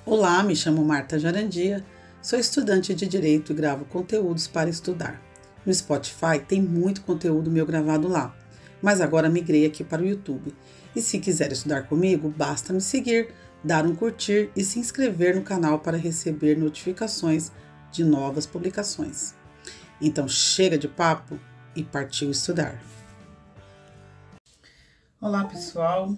Olá, me chamo Marta Jarandia, sou estudante de Direito e gravo conteúdos para estudar. No Spotify tem muito conteúdo meu gravado lá, mas agora migrei aqui para o YouTube. E se quiser estudar comigo, basta me seguir, dar um curtir e se inscrever no canal para receber notificações de novas publicações. Então chega de papo e partiu estudar. Olá pessoal,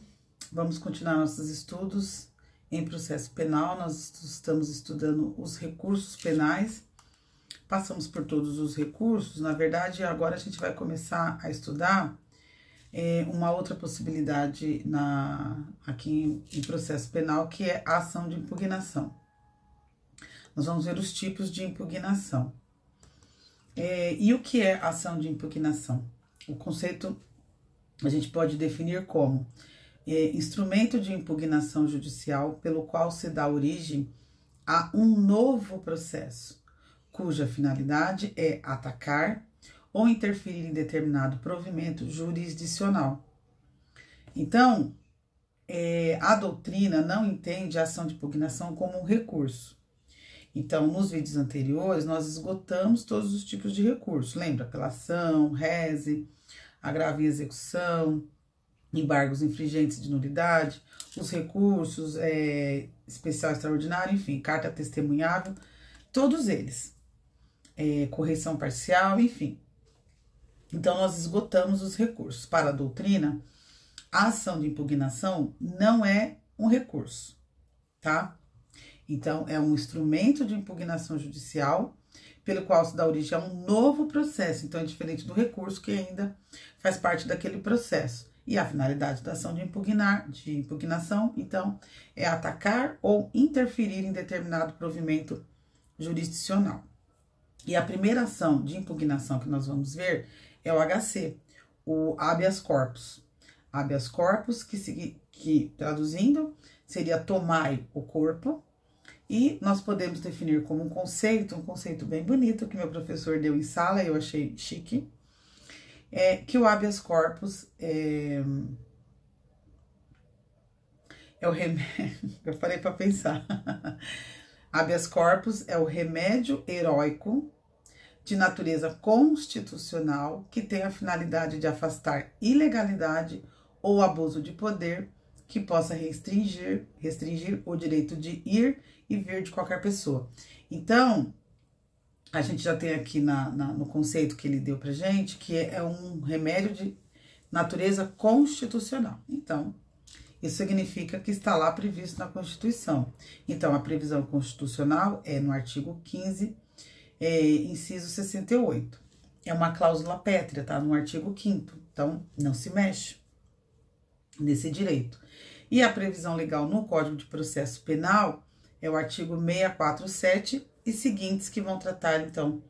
vamos continuar nossos estudos em processo penal. Nós estamos estudando os recursos penais, passamos por todos os recursos. Na verdade, agora a gente vai começar a estudar uma outra possibilidade aqui em processo penal, que é a ação de impugnação. Nós vamos ver os tipos de impugnação. E o que é ação de impugnação? O conceito a gente pode definir como instrumento de impugnação judicial pelo qual se dá origem a um novo processo, cuja finalidade é atacar ou interferir em determinado provimento jurisdicional. Então, a doutrina não entende a ação de impugnação como um recurso. Então, nos vídeos anteriores, nós esgotamos todos os tipos de recurso. Lembra? Apelação, rese, agravo em execução, embargos infringentes de nulidade, os recursos, especial extraordinário, enfim, carta testemunhável, todos eles. Correição parcial, enfim. Então, nós esgotamos os recursos. Para a doutrina, a ação de impugnação não é um recurso, tá? Então, é um instrumento de impugnação judicial pelo qual se dá origem a um novo processo. Então, é diferente do recurso que ainda faz parte daquele processo. E a finalidade da ação de impugnação, então, é atacar ou interferir em determinado provimento jurisdicional. E a primeira ação de impugnação que nós vamos ver é o HC, o habeas corpus. Habeas corpus, que traduzindo, seria tomai o corpo. E nós podemos definir como um conceito bem bonito, que meu professor deu em sala, eu achei chique, que o habeas corpus é o remédio, eu falei para pensar, habeas corpus é o remédio heróico de natureza constitucional que tem a finalidade de afastar ilegalidade ou abuso de poder que possa restringir o direito de ir e vir de qualquer pessoa. Então, a gente já tem aqui no conceito que ele deu pra gente, que é um remédio de natureza constitucional. Então, isso significa que está lá previsto na Constituição. Então, a previsão constitucional é no artigo 15, inciso 68. É uma cláusula pétrea, tá? No artigo 5º. Então, não se mexe nesse direito. E a previsão legal no Código de Processo Penal é o artigo 647 e seguintes, que vão tratar, então,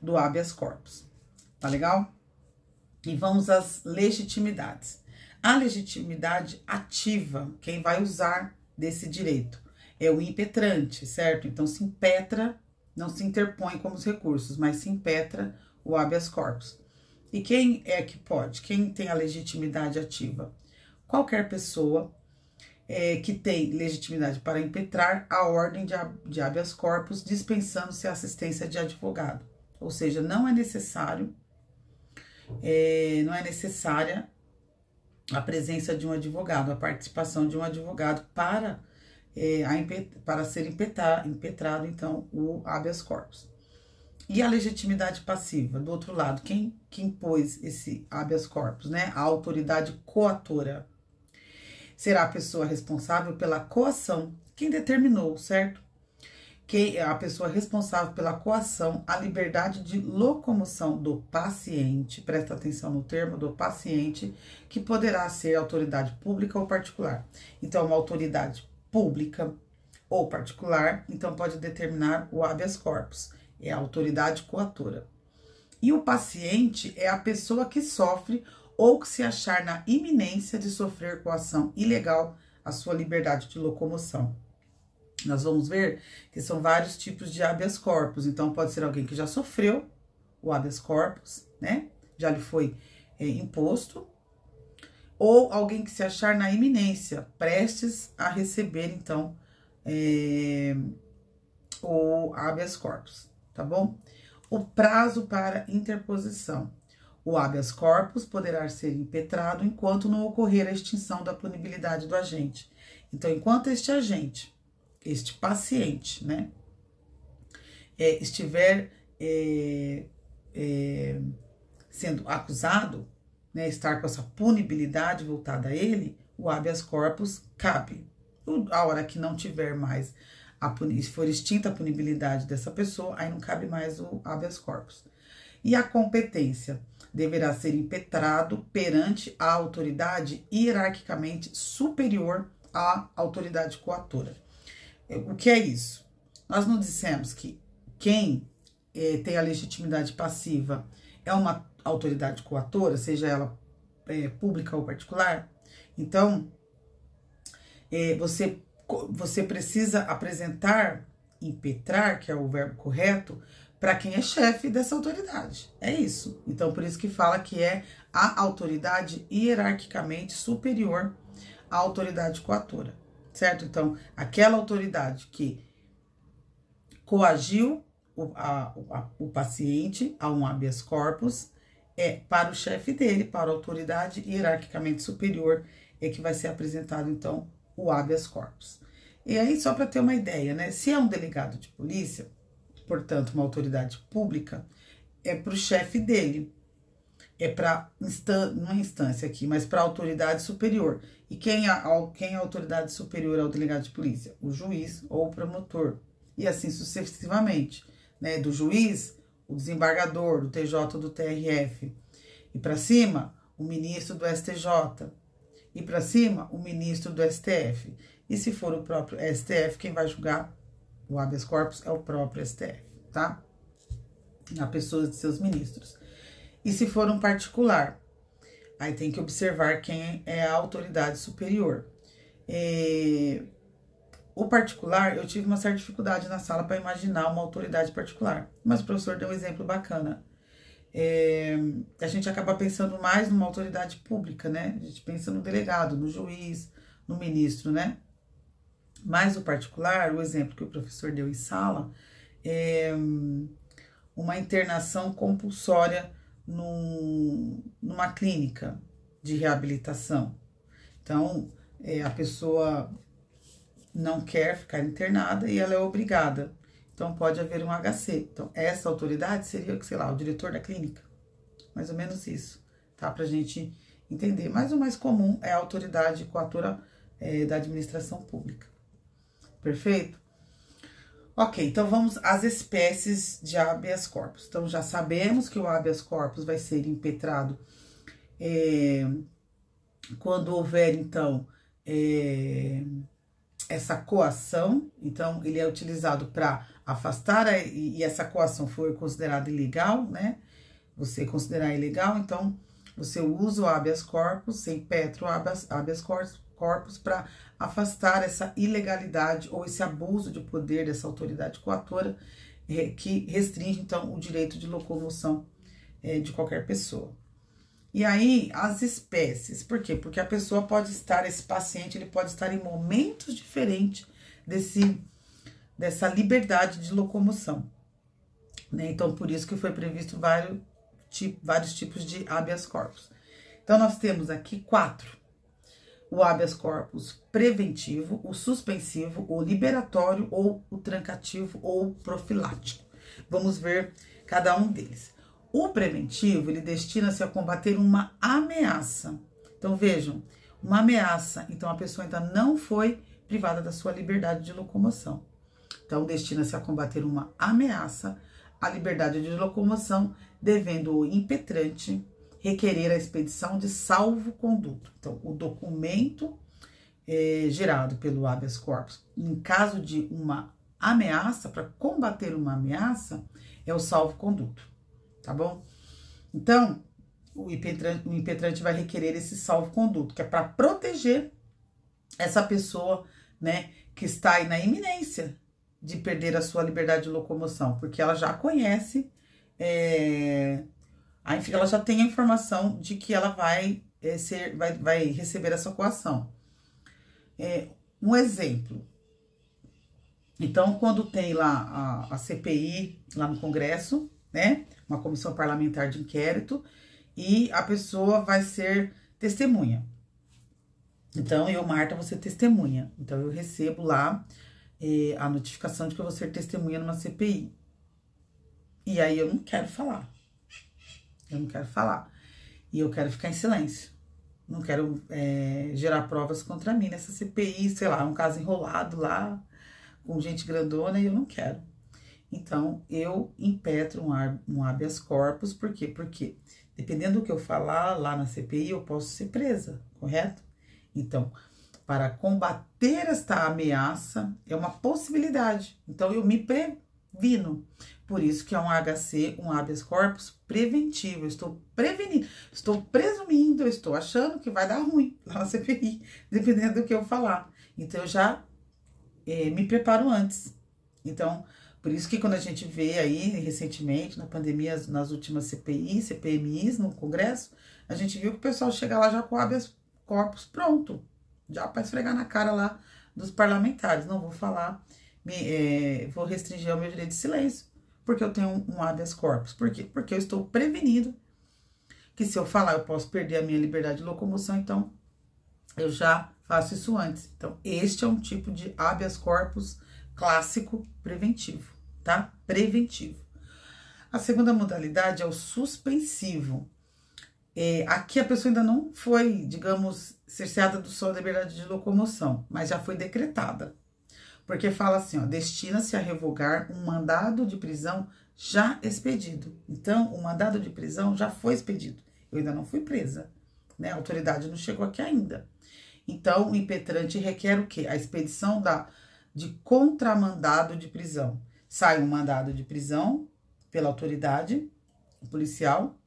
do habeas corpus. Tá legal? E vamos às legitimidades. A legitimidade ativa, quem vai usar desse direito, é o impetrante, certo? Então, se impetra, não se interpõe como os recursos, mas se impetra o habeas corpus. E quem é que pode? Quem tem a legitimidade ativa? Qualquer pessoa que tem legitimidade para impetrar a ordem de habeas corpus, dispensando-se a assistência de advogado. Ou seja, não é necessária a presença de um advogado, a participação de um advogado para ser impetrado, então, o habeas corpus. E a legitimidade passiva, do outro lado, quem impôs esse habeas corpus, né? A autoridade coatora. Será a pessoa responsável pela coação, quem determinou, certo? A pessoa responsável pela coação, a liberdade de locomoção do paciente, presta atenção no termo, do paciente, que poderá ser autoridade pública ou particular. Então, uma autoridade pública ou particular, então pode determinar o habeas corpus, é a autoridade coatora. E o paciente é a pessoa que sofre ou que se achar na iminência de sofrer coação ilegal à sua liberdade de locomoção. Nós vamos ver que são vários tipos de habeas corpus. Então, pode ser alguém que já sofreu o habeas corpus, né? Já lhe foi imposto. Ou alguém que se achar na iminência, prestes a receber, então, o habeas corpus, tá bom? O prazo para interposição. O habeas corpus poderá ser impetrado enquanto não ocorrer a extinção da punibilidade do agente. Então, enquanto este agente, este paciente, né, estiver sendo acusado, né, estar com essa punibilidade voltada a ele, o habeas corpus cabe. A hora que não tiver mais, se for extinta a punibilidade dessa pessoa, aí não cabe mais o habeas corpus. E a competência deverá ser impetrado perante a autoridade hierarquicamente superior à autoridade coatora. O que é isso? Nós não dissemos que quem tem a legitimidade passiva é uma autoridade coatora, seja ela pública ou particular? Então, você precisa apresentar, impetrar, que é o verbo correto, para quem é chefe dessa autoridade. É isso. Então, por isso que fala que é a autoridade hierarquicamente superior à autoridade coatora, certo? Então, aquela autoridade que coagiu o paciente a um habeas corpus para o chefe dele, para a autoridade hierarquicamente superior, que vai ser apresentado, então, o habeas corpus. E aí, só para ter uma ideia, né? Se é um delegado de polícia, portanto, uma autoridade pública, é para o chefe dele, para não é instância aqui, mas para a autoridade superior. E quem é a autoridade superior ao delegado de polícia? O juiz ou o promotor. E assim sucessivamente, né? Do juiz, o desembargador, do TJ, do TRF. E para cima, o ministro do STJ. E para cima, o ministro do STF. E se for o próprio STF, quem vai julgar o habeas corpus é o próprio STF, tá? Na pessoa de seus ministros. E se for um particular, aí tem que observar quem é a autoridade superior. O particular, eu tive uma certa dificuldade na sala para imaginar uma autoridade particular, mas o professor deu um exemplo bacana. A gente acaba pensando mais numa autoridade pública, né? A gente pensa no delegado, no juiz, no ministro, né? Mas o particular, o exemplo que o professor deu em sala, é uma internação compulsória numa clínica de reabilitação. Então, a pessoa não quer ficar internada e ela é obrigada. Então, pode haver um HC. Então, essa autoridade seria, sei lá, o diretor da clínica. Mais ou menos isso, tá? Pra gente entender. Mas o mais comum é a autoridade coatora da administração pública. Perfeito? Ok, então vamos às espécies de habeas corpus. Então, já sabemos que o habeas corpus vai ser impetrado quando houver, então, essa coação. Então, ele é utilizado para afastar, e essa coação for considerada ilegal, né? Você considerar ilegal, então, você usa o habeas corpus, você impetra o habeas corpus para afastar essa ilegalidade ou esse abuso de poder dessa autoridade coatora que restringe, então, o direito de locomoção de qualquer pessoa. E aí, as espécies, por quê? Porque a pessoa pode estar, esse paciente, ele pode estar em momentos diferentes dessa liberdade de locomoção, né? Então, por isso que foi previsto vários tipos de habeas corpus. Então, nós temos aqui 4. O habeas corpus preventivo, o suspensivo, o liberatório ou o trancativo ou profilático. Vamos ver cada um deles. O preventivo, ele destina-se a combater uma ameaça. Então, vejam, uma ameaça. Então, a pessoa ainda não foi privada da sua liberdade de locomoção. Então, destina-se a combater uma ameaça à liberdade de locomoção, devendo o impetrante requerer a expedição de salvo-conduto. Então, o documento gerado pelo habeas corpus, em caso de uma ameaça, para combater uma ameaça, é o salvo-conduto. Tá bom? Então, o impetrante vai requerer esse salvo-conduto, que é para proteger essa pessoa, né, que está aí na iminência de perder a sua liberdade de locomoção, porque ela já conhece, ela já tem a informação de que ela vai receber essa coação. Um exemplo, Então, quando tem lá a CPI, lá no Congresso, né, uma comissão parlamentar de inquérito, e a pessoa vai ser testemunha. Então, eu, Marta, vou ser testemunha. Então, eu recebo lá a notificação de que eu vou ser testemunha numa CPI. E aí, eu não quero falar. Eu não quero falar. E eu quero ficar em silêncio. Não quero gerar provas contra mim nessa CPI, sei lá, um caso enrolado lá, com gente grandona, e eu não quero. Então, eu impetro um habeas corpus, por quê? Porque, dependendo do que eu falar lá na CPI, eu posso ser presa, correto? Então, para combater esta ameaça, é uma possibilidade. Então, eu me previno. Por isso que é um HC, um habeas corpus preventivo. Eu estou prevenindo, estou presumindo, eu estou achando que vai dar ruim lá na CPI, dependendo do que eu falar. Então, eu já me preparo antes. Então, por isso que quando a gente vê aí, recentemente, na pandemia, nas últimas CPIs, CPMIs no Congresso, a gente viu que o pessoal chega lá já com o habeas corpus pronto, já para esfregar na cara lá dos parlamentares. Não vou falar, vou restringir o meu direito de silêncio, porque eu tenho um habeas corpus. Por quê? Porque eu estou prevenido que se eu falar eu posso perder a minha liberdade de locomoção, então eu já faço isso antes. Então, este é um tipo de habeas corpus clássico preventivo, tá? Preventivo. A segunda modalidade é o suspensivo. Aqui a pessoa ainda não foi, digamos, cerceada da sua liberdade de locomoção, mas já foi decretada. Porque fala assim, ó, destina-se a revogar um mandado de prisão já expedido. Então, o mandado de prisão já foi expedido. Eu ainda não fui presa, né? A autoridade não chegou aqui ainda. Então, o impetrante requer o quê? A expedição de contramandado de prisão. Sai um mandado de prisão pela autoridade policial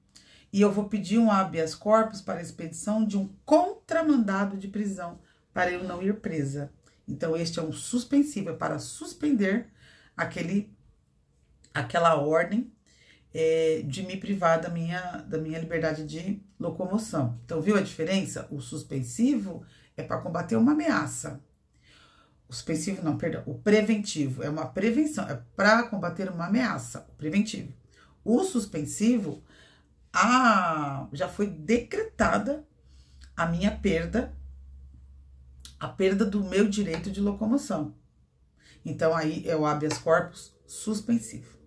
e eu vou pedir um habeas corpus para a expedição de um contramandado de prisão para eu não ir presa. Então, este é um suspensivo, é para suspender aquela ordem de me privar da minha liberdade de locomoção. Então, viu a diferença? O suspensivo é para combater uma ameaça. O suspensivo não, perdão, o preventivo é uma prevenção, é para combater uma ameaça, o preventivo. O suspensivo, já foi decretada a minha perda, a perda do meu direito de locomoção. Então, aí é o habeas corpus suspensivo,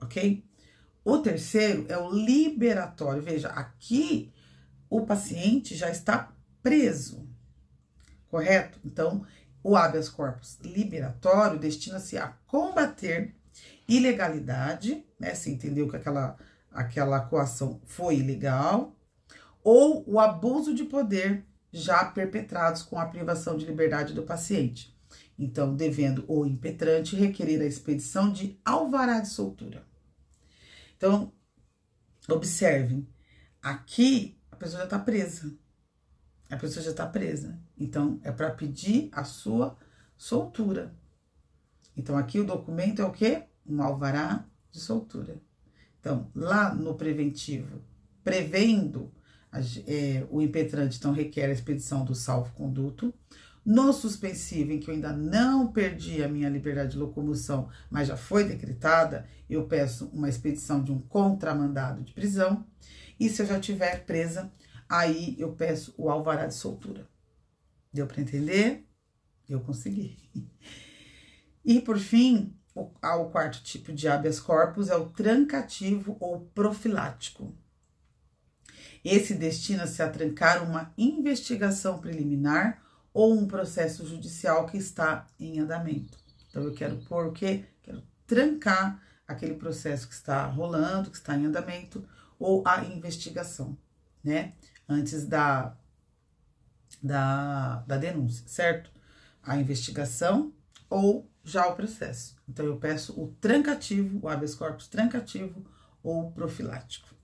ok? O terceiro é o liberatório. Veja, aqui o paciente já está preso, correto? Então, o habeas corpus liberatório destina-se a combater ilegalidade, né? Se entendeu que aquela coação foi ilegal, ou o abuso de poder já perpetrados com a privação de liberdade do paciente. Então, devendo o impetrante requerer a expedição de alvará de soltura. Então, observem, aqui a pessoa já está presa. A pessoa já está presa. Então, é para pedir a sua soltura. Então, aqui o documento é o quê? Um alvará de soltura. Então, lá no preventivo, prevendo o impetrante, então, requer a expedição do salvo-conduto. No suspensivo, em que eu ainda não perdi a minha liberdade de locomoção, mas já foi decretada, eu peço uma expedição de um contramandado de prisão. E se eu já estiver presa, aí eu peço o alvará de soltura. Deu para entender? Eu consegui. E, por fim, o quarto tipo de habeas corpus é o trancativo ou profilático. Esse destina-se a trancar uma investigação preliminar ou um processo judicial que está em andamento. Então, eu quero pôr o quê? Quero trancar aquele processo que está rolando, que está em andamento, ou a investigação, né? Antes da denúncia, certo? A investigação ou já o processo. Então, eu peço o trancativo, o habeas corpus trancativo ou profilático.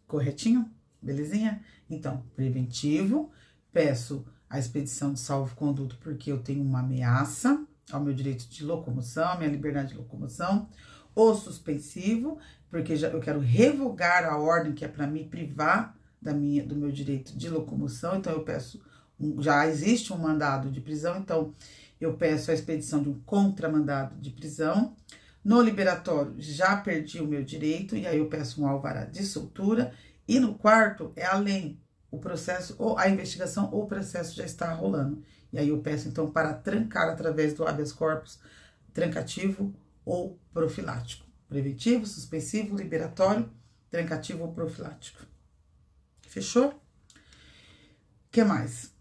Corretinho? Belezinha? Então, preventivo, peço a expedição de salvo-conduto porque eu tenho uma ameaça ao meu direito de locomoção, à minha liberdade de locomoção. O suspensivo, porque eu quero revogar a ordem que é para me privar do meu direito de locomoção. Então, eu peço, já existe um mandado de prisão, então eu peço a expedição de um contramandado de prisão. No liberatório, já perdi o meu direito, e aí eu peço um alvará de soltura. E no quarto, é além, o processo, ou a investigação ou o processo já está rolando. E aí eu peço, então, para trancar através do habeas corpus trancativo ou profilático. Preventivo, suspensivo, liberatório, trancativo ou profilático. Fechou? O que mais?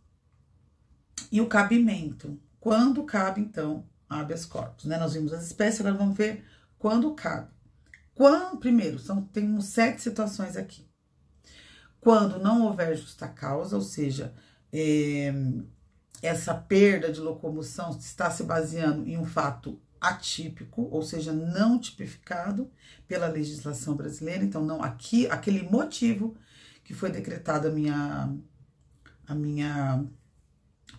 E o cabimento. Quando cabe, então, habeas corpus, né? Nós vimos as espécies, agora vamos ver quando cabe. Primeiro, temos 7 situações aqui. Quando não houver justa causa, ou seja, essa perda de locomoção está se baseando em um fato atípico, ou seja, não tipificado pela legislação brasileira. Então, não aquele motivo que foi decretado a minha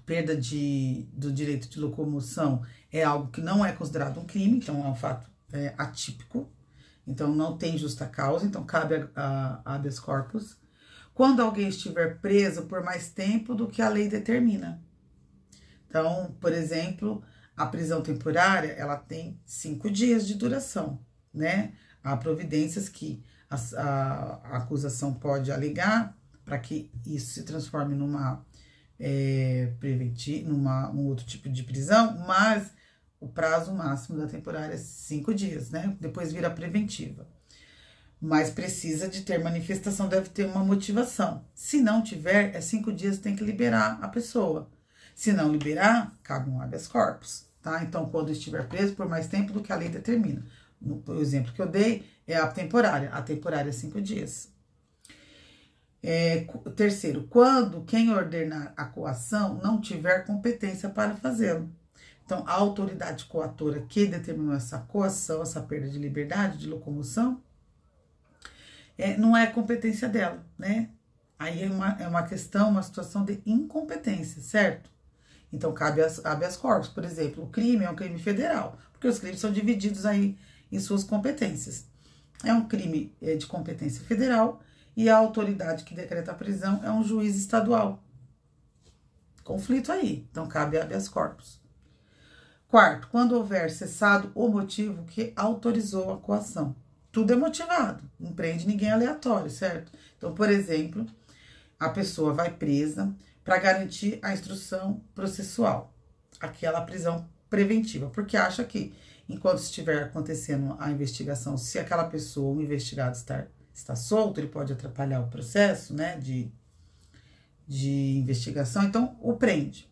perda do direito de locomoção é algo que não é considerado um crime, então é um fato atípico, então não tem justa causa, então cabe a habeas corpus. Quando alguém estiver preso por mais tempo do que a lei determina. Então, por exemplo, a prisão temporária, ela tem 5 dias de duração, né? Há providências que a acusação pode alegar para que isso se transforme num outro tipo de prisão, mas o prazo máximo da temporária é 5 dias, né? Depois vira preventiva. Mas precisa de ter manifestação, deve ter uma motivação. Se não tiver, 5 dias, tem que liberar a pessoa. Se não liberar, cabe um habeas corpus, tá? Então, quando estiver preso por mais tempo do que a lei determina. O exemplo que eu dei é a temporária é 5 dias. Terceiro, quando quem ordenar a coação não tiver competência para fazê-lo. Então, a autoridade coatora que determinou essa coação, essa perda de liberdade, de locomoção, não é competência dela, né? Aí é uma questão, uma situação de incompetência, certo? Então, cabe habeas corpus, por exemplo, o crime é um crime federal, porque os crimes são divididos aí em suas competências. É um crime de competência federal e a autoridade que decreta a prisão é um juiz estadual. Conflito aí, então cabe habeas corpus. Quarto, quando houver cessado o motivo que autorizou a coação. Tudo é motivado, não prende ninguém aleatório, certo? Então, por exemplo, a pessoa vai presa para garantir a instrução processual, aquela prisão preventiva, porque acha que, enquanto estiver acontecendo a investigação, se aquela pessoa, o investigado, está solto, ele pode atrapalhar o processo, né, de investigação, então o prende.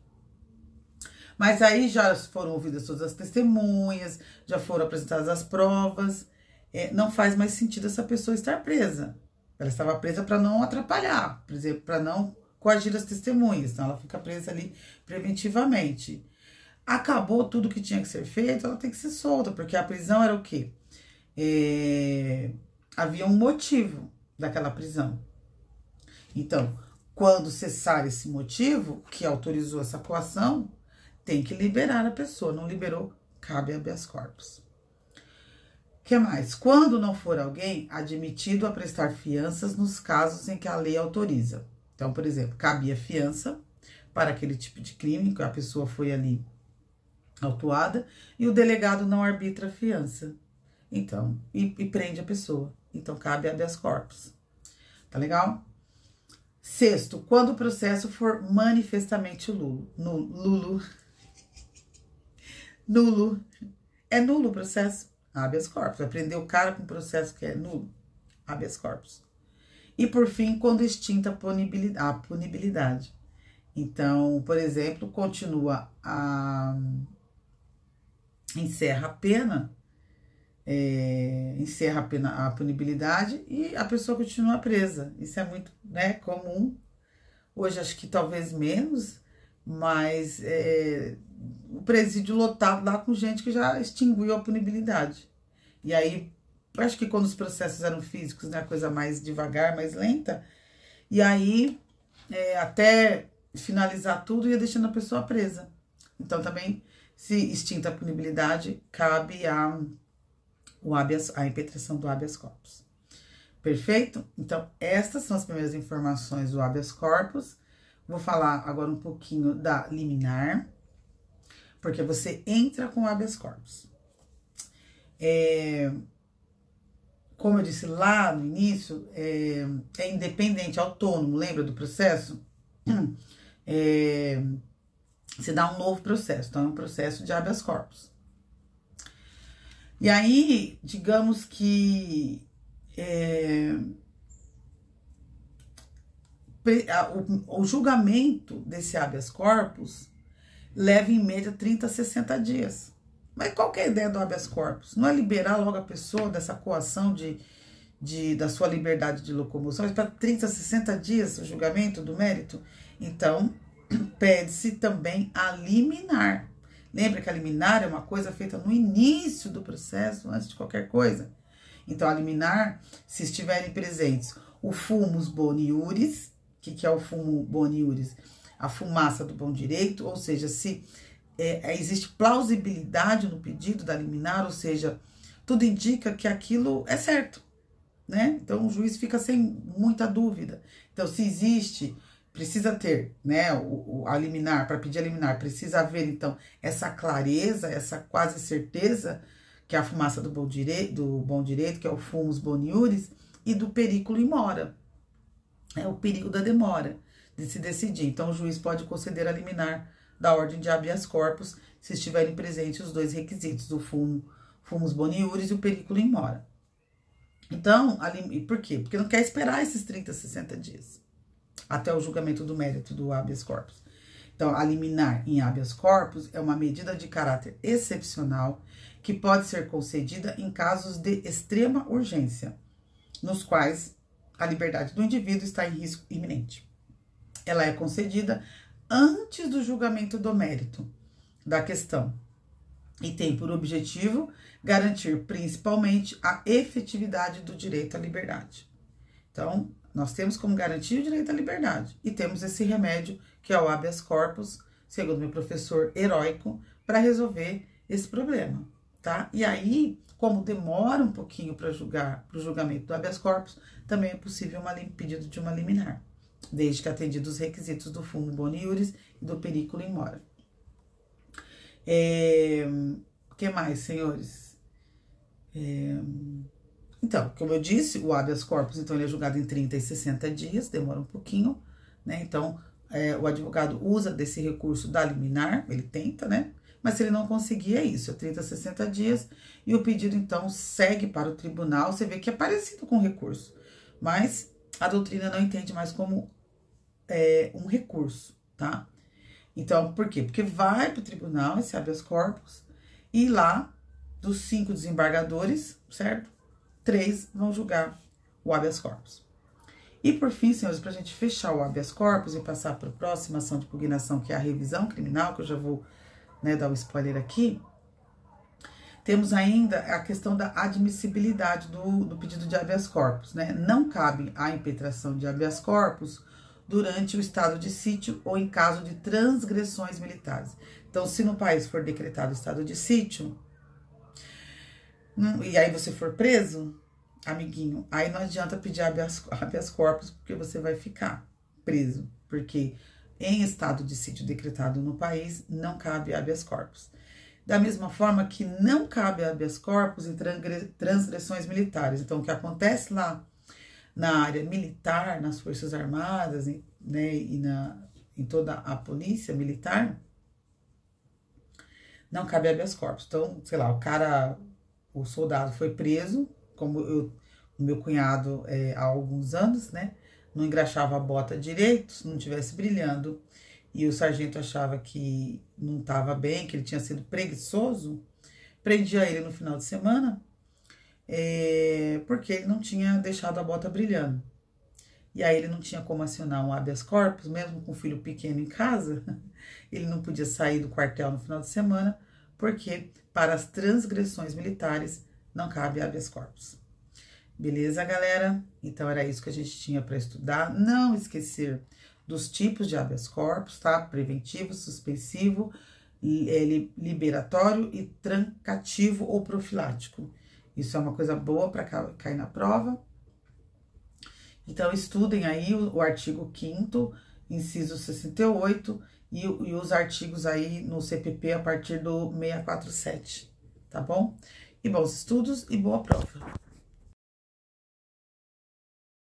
Mas aí já foram ouvidas todas as testemunhas, já foram apresentadas as provas, não faz mais sentido essa pessoa estar presa. Ela estava presa para não atrapalhar, por exemplo, para não coagir as testemunhas, então ela fica presa ali preventivamente. Acabou tudo que tinha que ser feito, ela tem que ser solta, porque a prisão era o quê? Havia um motivo daquela prisão. Então, quando cessar esse motivo que autorizou essa coação, tem que liberar a pessoa. Não liberou, cabe habeas corpus. O que mais? Quando não for alguém admitido a prestar fianças nos casos em que a lei autoriza. Então, por exemplo, cabia fiança para aquele tipo de crime, que a pessoa foi ali autuada, e o delegado não arbitra a fiança. Então, e prende a pessoa. Então, cabe habeas corpus. Tá legal? Sexto, quando o processo for manifestamente nulo. É nulo o processo. Habeas corpus. Vai prender o cara com um processo que é nulo. Habeas corpus. E, por fim, quando extinta a punibilidade. Então, por exemplo, encerra a pena, a punibilidade e a pessoa continua presa. Isso é muito, né, comum. Hoje acho que talvez menos, mas o presídio lotado lá com gente que já extinguiu a punibilidade. E aí, acho que quando os processos eram físicos, né, a coisa mais devagar, mais lenta, e aí até finalizar tudo ia deixando a pessoa presa. Então também, se extinta a punibilidade, cabe a impetração do habeas corpus. Perfeito? Então, estas são as primeiras informações do habeas corpus. Vou falar agora um pouquinho da liminar. porque você entra com habeas corpus. Como eu disse lá no início, é independente, autônomo, lembra do processo? Você dá um novo processo, então é um processo de habeas corpus. E aí, digamos que o julgamento desse habeas corpus leva em média 30 a 60 dias. Mas qual que é a ideia do habeas corpus? Não é liberar logo a pessoa dessa coação da sua liberdade de locomoção, mas para 30 a 60 dias o julgamento do mérito? Então, pede-se também a liminar. Lembra que a liminar é uma coisa feita no início do processo, antes de qualquer coisa. Então, a liminar, se estiverem presentes o fumus boni iuris. O que é o fumo boni iuris? A fumaça do bom direito, ou seja, se existe plausibilidade no pedido da liminar, ou seja, tudo indica que aquilo é certo, né? Então, o juiz fica sem muita dúvida. Então, se existe, precisa ter, né, a liminar, para pedir a liminar, precisa haver, então, essa clareza, essa quase certeza, que é a fumaça do bom direito, que é o fumus boni iuris, e do periculo in mora, é o perigo da demora de se decidir. Então, o juiz pode conceder a liminar da ordem de habeas corpus, se estiverem presentes os dois requisitos, o fumus boni iuris e o periculo in mora. Então, por quê? Porque não quer esperar esses 30, 60 dias até o julgamento do mérito do habeas corpus. Então, a liminar em habeas corpus é uma medida de caráter excepcional que pode ser concedida em casos de extrema urgência, nos quais a liberdade do indivíduo está em risco iminente. Ela é concedida antes do julgamento do mérito da questão e tem por objetivo garantir principalmente a efetividade do direito à liberdade. Então, nós temos como garantia o direito à liberdade e temos esse remédio que é o habeas corpus, segundo meu professor heróico, para resolver esse problema, tá? E aí, como demora um pouquinho para o julgamento do habeas corpus, também é possível pedido de uma liminar, desde que atendidos os requisitos do fumo boni iuris e do periculo in mora. O que mais, senhores? Então, como eu disse, o habeas corpus, então, ele é julgado em 30 e 60 dias, demora um pouquinho, né? Então, o advogado usa desse recurso da liminar, ele tenta, né? Mas se ele não conseguir, é isso, é 30 a 60 dias, e o pedido, então, segue para o tribunal. Você vê que é parecido com o recurso, mas a doutrina não entende mais como um recurso, tá? Então, por quê? Porque vai para o tribunal esse habeas corpus, e lá, dos 5 desembargadores, certo? 3 vão julgar o habeas corpus. E por fim, senhores, para a gente fechar o habeas corpus e passar para a próxima ação de impugnação, que é a revisão criminal, que eu já vou, né, dar um spoiler aqui, temos ainda a questão da admissibilidade do pedido de habeas corpus, né? Não cabe a impetração de habeas corpus durante o estado de sítio ou em caso de transgressões militares. Então, se no país for decretado estado de sítio, e aí você for preso, amiguinho, aí não adianta pedir habeas corpus, porque você vai ficar preso, porque em estado de sítio decretado no país, não cabe habeas corpus. Da mesma forma que não cabe habeas corpus em transgressões militares. Então, o que acontece lá na área militar, nas Forças Armadas, né, e em toda a polícia militar, não cabe habeas corpus. Então, sei lá, o soldado foi preso, como o meu cunhado há alguns anos, né? Não engraxava a bota direito, se não estivesse brilhando, e o sargento achava que não estava bem, que ele tinha sido preguiçoso, prendia ele no final de semana, porque ele não tinha deixado a bota brilhando. E aí ele não tinha como acionar um habeas corpus, mesmo com um filho pequeno em casa, ele não podia sair do quartel no final de semana, porque para as transgressões militares não cabe habeas corpus. Beleza, galera? Então era isso que a gente tinha para estudar. Não esquecer dos tipos de habeas corpus, tá? Preventivo, suspensivo, liberatório e trancativo ou profilático. Isso é uma coisa boa para cair na prova. Então, estudem aí o artigo 5º, inciso 68, e os artigos aí no CPP a partir do 647, tá bom? E bons estudos e boa prova!